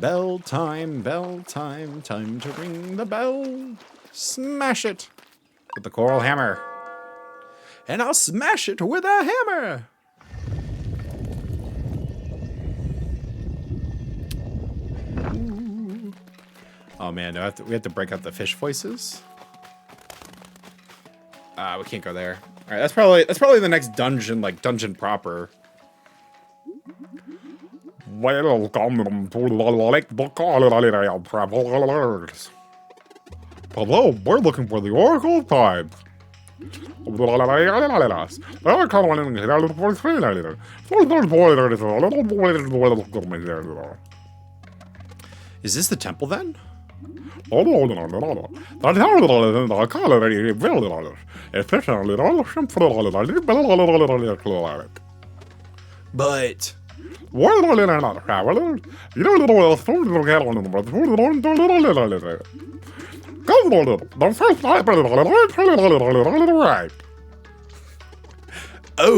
Bell time, time to ring the bell. Smash it with the coral hammer. And I'll smash it with a hammer. Ooh. Oh man, we have to break out the fish voices. We can't go there. All right, that's probably the next dungeon, like dungeon proper. Welcome to the travelers. Hello, we're looking for the Oracle of Times. Is this the temple then? But oh,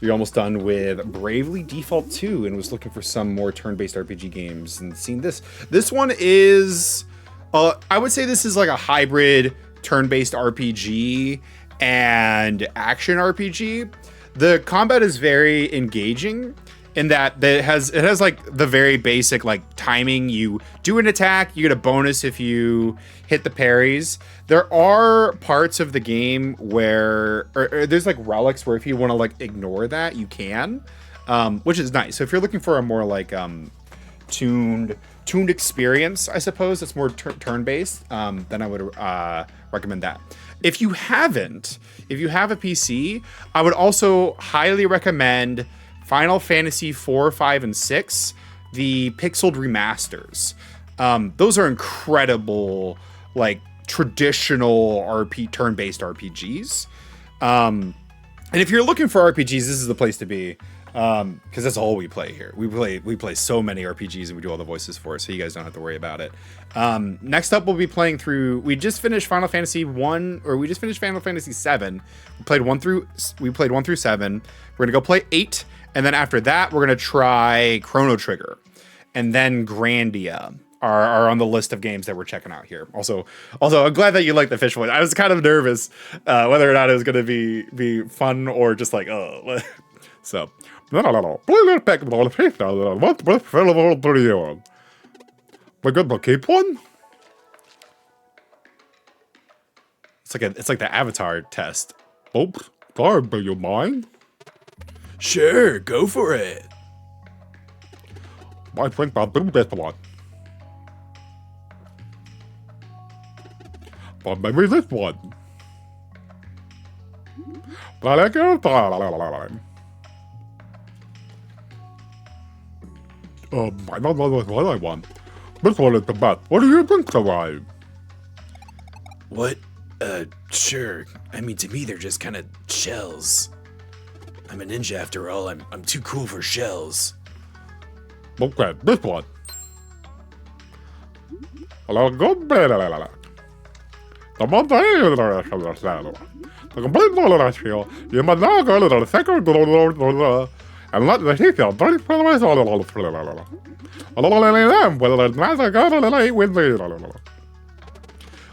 you're almost done with Bravely Default 2 and was looking for some more turn-based RPG games and seen this. This one is, I would say this is like a hybrid turn-based RPG and action RPG. The combat is very engaging in that it has like the very basic like timing. You do an attack, you get a bonus if you hit the parries. There are parts of the game where or there's like relics where if you want to like ignore that, you can, which is nice. So if you're looking for a more like tuned experience, I suppose it's more turn-based, then I would recommend that. If you have a PC, I would also highly recommend Final Fantasy 4, 5, and 6, the pixeled remasters. Those are incredible, like traditional turn-based RPGs. And if you're looking for RPGs, this is the place to be. Because that's all we play here. We play so many RPGs and we do all the voices for it, so you guys don't have to worry about it. Next up, we'll be playing through. We just finished Final Fantasy 1, or we just finished Final Fantasy 7. We played 1 through 7. We're gonna go play 8, and then after that, we're gonna try Chrono Trigger, and then Grandia are on the list of games that we're checking out here. Also, I'm glad that you like the fish voice. I was kind of nervous whether or not it was gonna be fun or just like so. We good to keep one? It's like the Avatar test. Oops, sorry, do you mind? Sure, go for it. I think I'll do this one. But maybe this one. But I can't. I don't know what I want. This one is the best. What do you think, Sarai? What? Sure. I mean, to me, they're just kind of shells. I'm a ninja after all. I'm too cool for shells. Okay, this one. Hello, good. The complete knowledge here. You must now go to the second and let the Seashell drink for the rest of the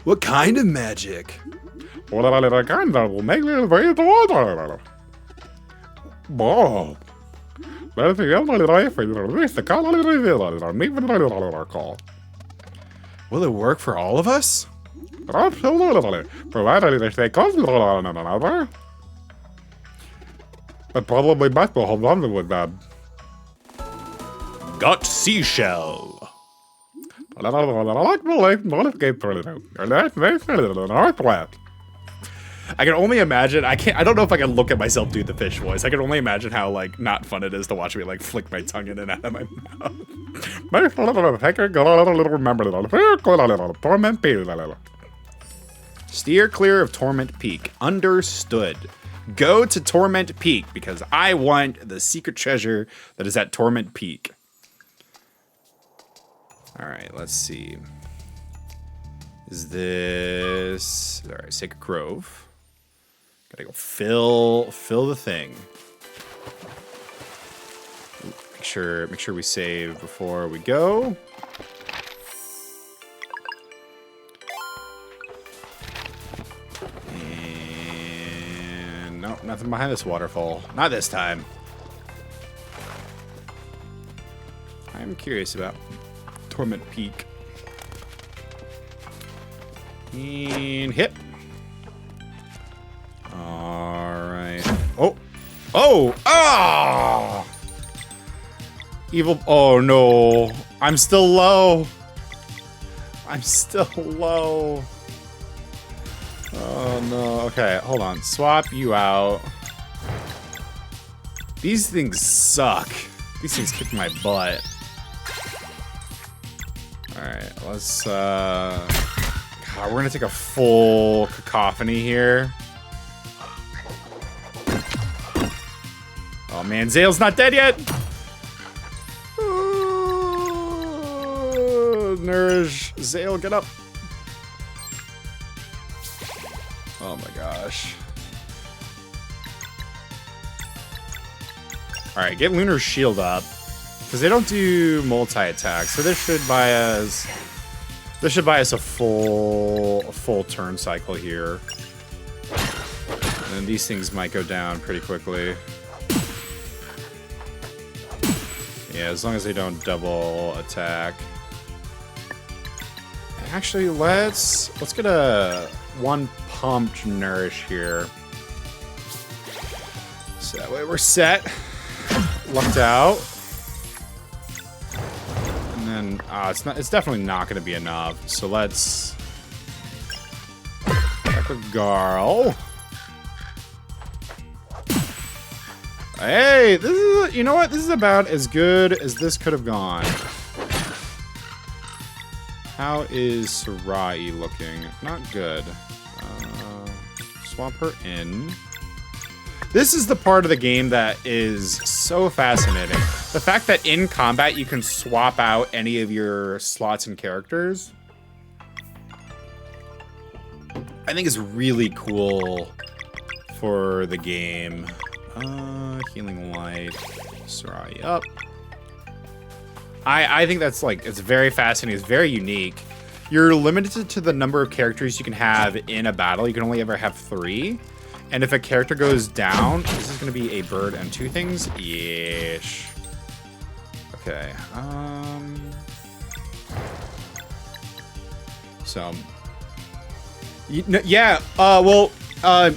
What kind of magic? Will make me breathe the water. Bob. Let's see, will it work for all of us? Absolutely. Provided they stay constant on one another. But probably best to hold on with them. Got Seashell. I can only imagine. I don't know if I can look at myself do the fish voice. I can only imagine how like not fun it is to watch me like flick my tongue in and out of my mouth. Steer clear of Torment Peak. Understood. Go to Torment Peak because I want the secret treasure that is at Torment Peak. All right, let's see. Is this... All right, Sacred Grove. Gotta go fill the thing. sure we save before we go. And no, nothing behind this waterfall. Not this time. I'm curious about Torment Peak. And hit. Alright. Oh! Oh! Ah! Evil. Oh no. I'm still low. I'm still low. Oh no. Okay, hold on. Swap you out. These things suck. These things kick my butt. Alright, let's God, we're gonna take a full cacophony here. Oh man, Zale's not dead yet! Nourish. Zale, get up. Oh my gosh. Alright, get Lunar's shield up. Because they don't do multi-attack, so this should buy us a full turn cycle here. And these things might go down pretty quickly. Yeah, as long as they don't double attack. Actually, let's get a one pumped nourish here. So that way we're set. Lucked out. And it's definitely not going to be enough. So let's back with Garl. Hey, this is, you know what? This is about as good as this could have gone. How is Sarai looking? Not good. Swap her in. This is the part of the game that is so fascinating. The fact that in combat you can swap out any of your slots and characters, I think is really cool for the game. Healing Light, Sarai up. I think that's like, it's very fascinating. It's very unique. You're limited to the number of characters you can have in a battle. You can only ever have 3. And if a character goes down, this is going to be a bird and 2 things. Yeesh. Okay. So. Yeah.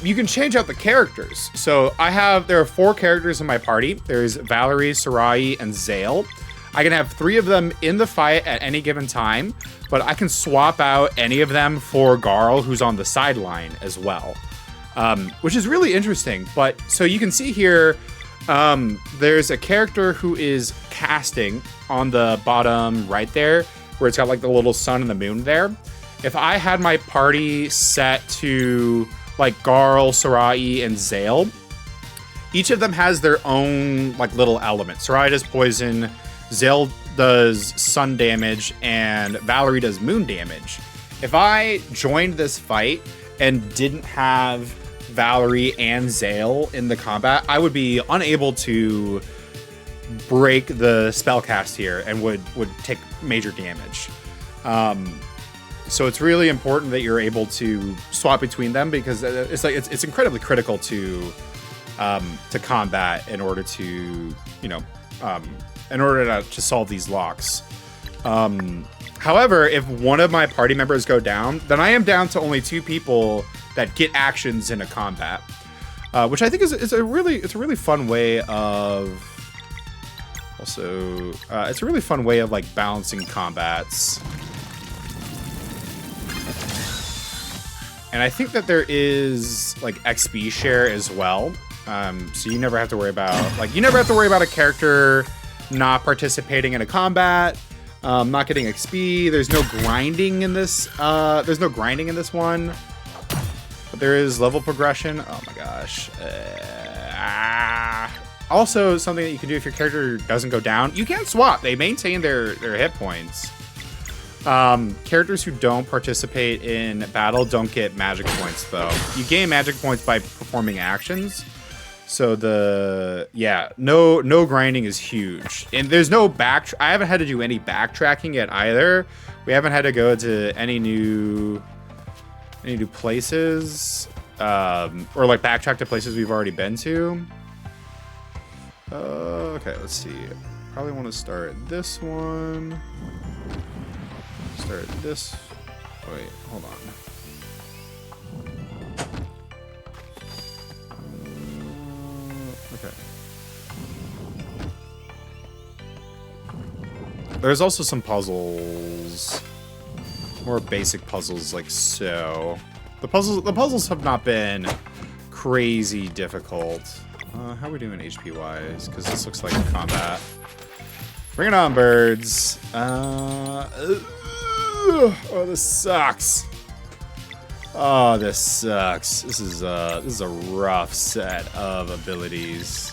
You can change out the characters. So there are 4 characters in my party. There's Valerie, Sarai, and Zale. I can have 3 of them in the fight at any given time, but I can swap out any of them for Garl, who's on the sideline as well. Which is really interesting. But so you can see here, there's a character who is casting on the bottom right there, where it's got like the little sun and the moon there. If I had my party set to like Garl, Sarai, and Zale, each of them has their own like little element. Sarai does poison, Zale does sun damage, and Valerie does moon damage. If I joined this fight and didn't have Valerie and Zale in the combat, I would be unable to break the spell cast here and would take major damage. So it's really important that you're able to swap between them, because it's incredibly critical to combat in order to to solve these locks. However, if one of my party members go down, then I am down to only 2 people that get actions in a combat, which I think is a really fun way of it's a really fun way of like balancing combats. And I think that there is like XP share as well, so you never have to worry about a character not participating in a combat, not getting XP. There's no grinding in this. There's no grinding in this one. But there is level progression. Oh my gosh. Also, something that you can do if your character doesn't go down, you can swap. They maintain their hit points. Characters who don't participate in battle don't get magic points, though. You gain magic points by performing actions. So no grinding is huge, and there's no I haven't had to do any backtracking yet either. We haven't had to go to any new places, or like backtrack to places we've already been to. Okay, let's see. Probably want to start this one. Start this. Wait, hold on. Okay. There's also some puzzles. More basic puzzles like so. The puzzles have not been crazy difficult. How are we doing HP wise? Because this looks like combat. Bring it on, birds. Oh, this sucks. Oh, this sucks. This is a rough set of abilities.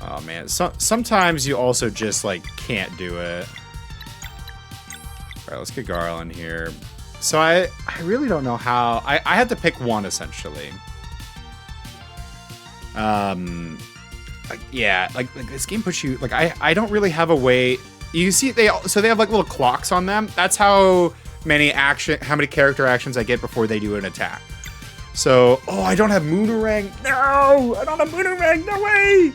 Oh man, sometimes you also just like can't do it. All right, let's get Garl in here. So I really don't know how. I had to pick one essentially. Like this game puts you like I don't really have a way. You see they have like little clocks on them. That's how many character actions I get before they do an attack. So I don't have Moonerang. No, I don't have Moonerang. No way.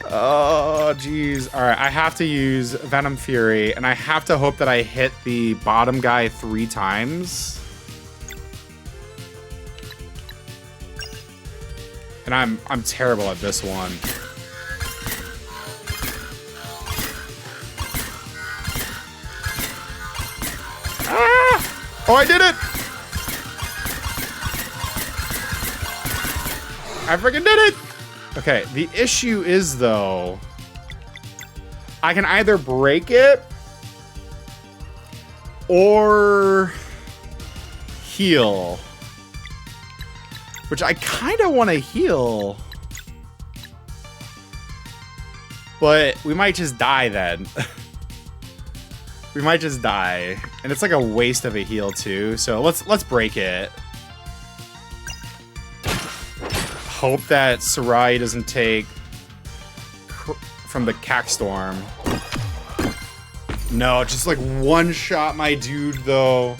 Oh jeez. All right, I have to use Venom Fury, and I have to hope that I hit the bottom guy 3 times. And I'm terrible at this one. Ah! Oh, I did it! I freaking did it! Okay, the issue is, though, I can either break it or heal. Which I kind of want to heal. But we might just die then. We might just die. And it's like a waste of a heal too. So let's break it. Hope that Sarai doesn't take from the Cackstorm. No, just like one shot my dude though.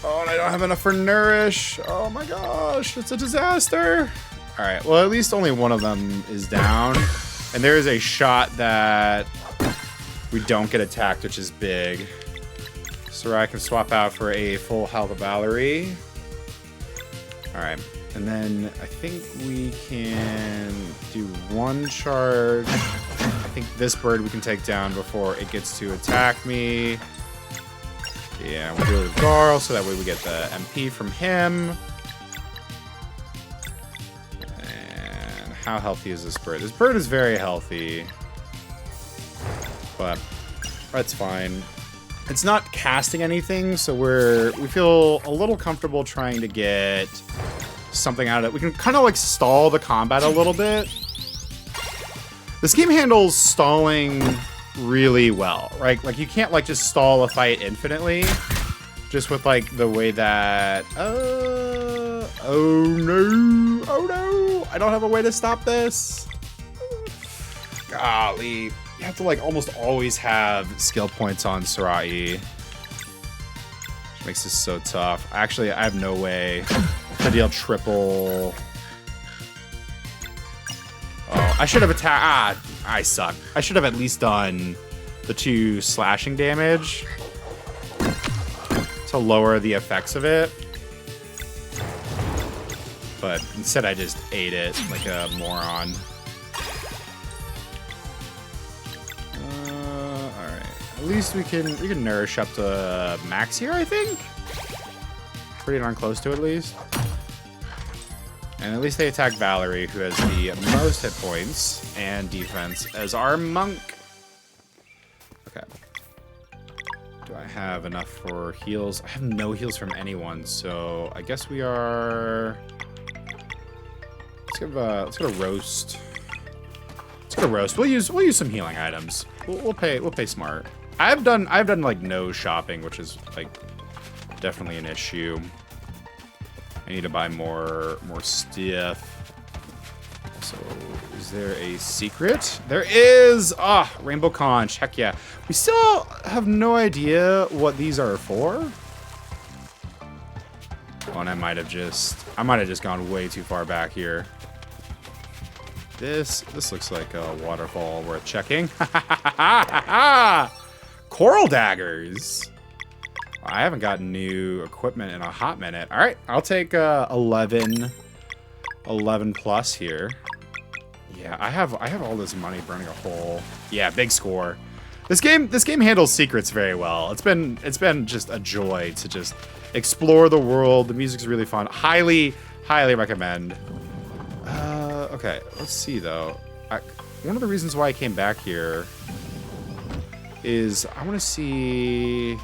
Oh, and I don't have enough for Nourish. Oh my gosh, it's a disaster. All right, well, at least only one of them is down. And there is a shot that we don't get attacked, which is big. Sarai can swap out for a full health Valerie. All right, and then I think we can do one charge. I think this bird we can take down before it gets to attack me. Yeah, we'll do it with Garl, so that way we get the MP from him. And how healthy is this bird? This bird is very healthy. But that's fine. It's not casting anything, so we feel a little comfortable trying to get something out of it. We can kind of like stall the combat a little bit. This game handles stalling really well, right? Like you can't like just stall a fight infinitely, just with like the way that oh no, I don't have a way to stop this. Golly, you have to like almost always have skill points on Sarai, which makes this so tough. Actually, I have no way to deal triple. Oh, I should have attacked. I suck. I should have at least done the 2 slashing damage to lower the effects of it. But instead I just ate it like a moron. Alright. At least we can nourish up to max here, I think. Pretty darn close to at least. And at least they attack Valerie, who has the most hit points and defense as our monk. Okay. Do I have enough for heals? I have no heals from anyone, so I guess we are. Let's get a roast. Let's get a roast. We'll use some healing items. We'll pay smart. I've done like no shopping, which is like Definitely an issue. I need to buy more stuff. So, is there a secret? There is! Ah, Rainbow Conch. Heck yeah. We still have no idea what these are for. Oh, and I might have just gone way too far back here. This looks like a waterfall worth checking. Coral daggers. I haven't gotten new equipment in a hot minute. All right, I'll take 11 plus here. Yeah, I have all this money burning a hole. Yeah, big score. This game handles secrets very well. It's been just a joy to just explore the world. The music's really fun. Highly recommend. Okay, let's see though. One of the reasons why I came back here is I want to see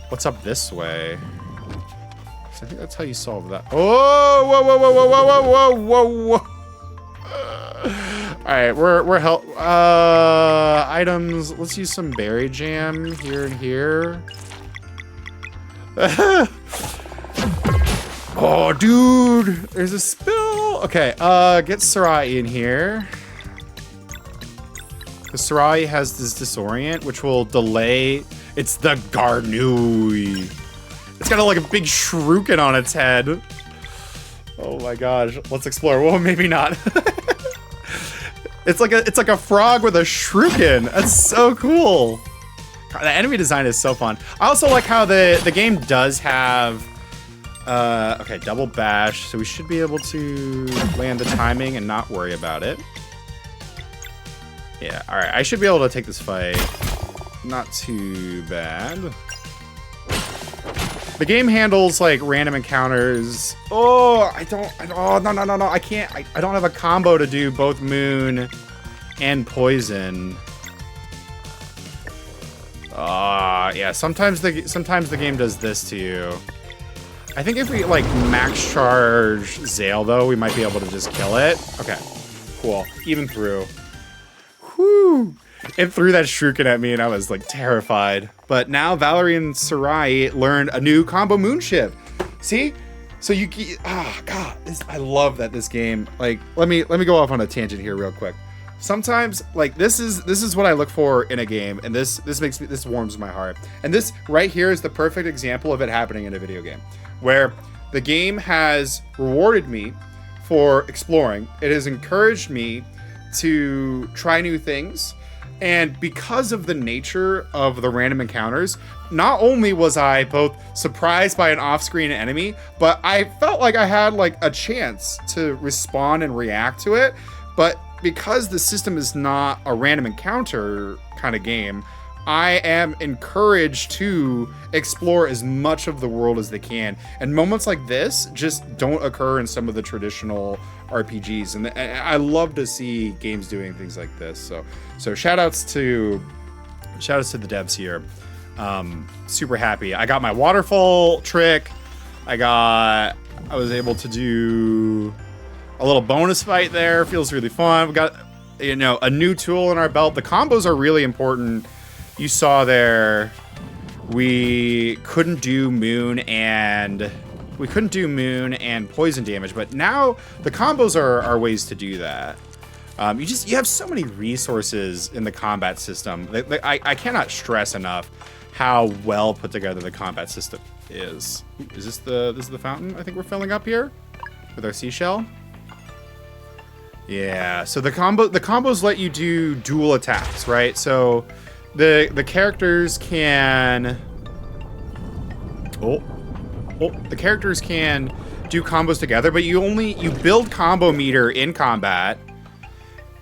what's up this way. So I think that's how you solve that. Oh, whoa, whoa, whoa, whoa, whoa, whoa, whoa, whoa. All right, we're help. Items. Let's use some berry jam here and here. Oh, dude, there's a spill. Okay, get Sarai in here. The Sarai has this disorient, which will delay. It's the Garnui. It's got like a big shuriken on its head. Oh my gosh, let's explore. Well, maybe not. It's like a frog with a shuriken. That's so cool. God, the enemy design is so fun. I also like how the game does have okay, double bash, so we should be able to land the timing and not worry about it. Yeah, all right, I should be able to take this fight. Not too bad. The game handles like random encounters. Oh, oh, no. I can't. I don't have a combo to do both moon and poison. Yeah, sometimes the game does this to you. I think if we like max charge Zale though, we might be able to just kill it. Okay, cool. Even through. Whew. It threw that shuriken at me and I was like terrified. But now Valerie and Sarai learned a new combo moonship. See? So you God, I love that this game, like, let me go off on a tangent here real quick. Sometimes like this is what I look for in a game, and this warms my heart. And this right here is the perfect example of it happening in a video game, where the game has rewarded me for exploring. It has encouraged me to try new things. And because of the nature of the random encounters, not only was I both surprised by an off-screen enemy, but I felt like I had like a chance to respond and react to it. But because the system is not a random encounter kind of game, I am encouraged to explore as much of the world as they can. And moments like this just don't occur in some of the traditional RPGs. And I love to see games doing things like this. So shout outs to the devs here. Super happy. I got my waterfall trick. I was able to do a little bonus fight there. Feels really fun. We got, a new tool in our belt. The combos are really important. You saw there, we couldn't do moon and poison damage, but now the combos are ways to do that. You have so many resources in the combat system. I cannot stress enough how well put together the combat system is. Is this the fountain I think we're filling up here with our seashell? Yeah, so the combos let you do dual attacks, right? So the characters can the characters can do combos together, but you build combo meter in combat.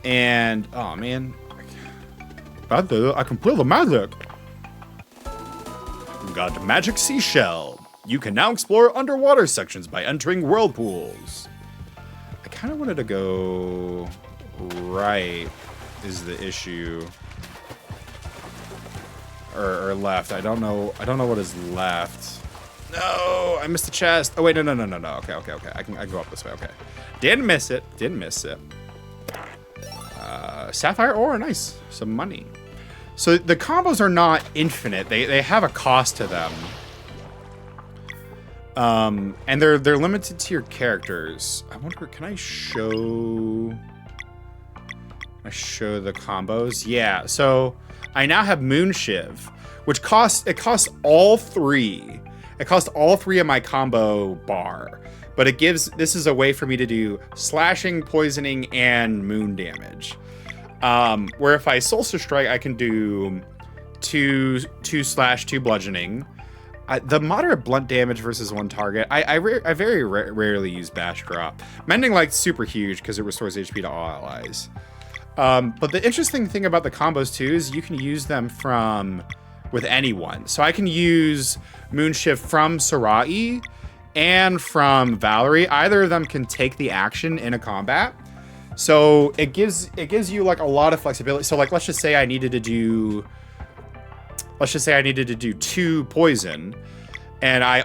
And oh man, I can play the magic. Got magic seashell. You can now explore underwater sections by entering whirlpools. I kind of wanted to go right is the issue. Or left. I don't know what is left. No, I missed the chest. Oh wait, no. Okay. I can go up this way. Okay. Didn't miss it. Sapphire ore, nice. Some money. So the combos are not infinite. They have a cost to them. And they're limited to your characters. I wonder, can I show the combos? Yeah, so I now have Moonshiv, which costs all three. It costs all three of my combo bar, but this is a way for me to do slashing, poisoning, and moon damage. Where if I Solstice Strike, I can do two slash, 2 bludgeoning. The moderate blunt damage versus one target. I very rarely use Bash Drop. Mending Light's super huge because it restores HP to all allies. But the interesting thing about the combos too is you can use them with anyone. So I can use Moonshift from Sarai and from Valerie. Either of them can take the action in a combat. So it gives you like a lot of flexibility. So like let's just say I needed to do 2 poison and I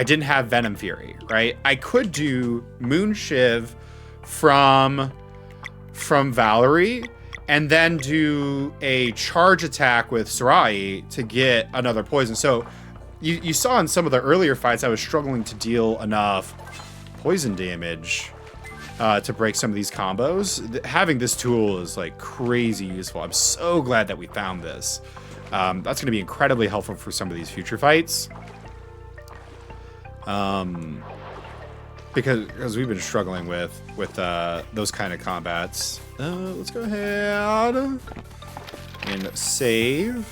didn't have Venom Fury, right? I could do Moonshiv from Valerie and then do a charge attack with Sarai to get another poison. So you saw in some of the earlier fights I was struggling to deal enough poison damage to break some of these combos. Having this tool is like crazy useful. I'm so glad that we found this. That's going to be incredibly helpful for some of these future fights. Because we've been struggling with those kind of combats. Let's go ahead and save.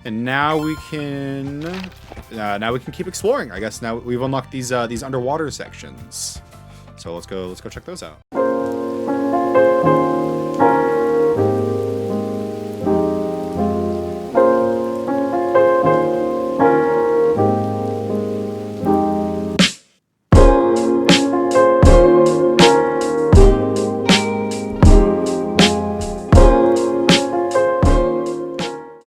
And now we can keep exploring. I guess now we've unlocked these underwater sections. So let's go check those out.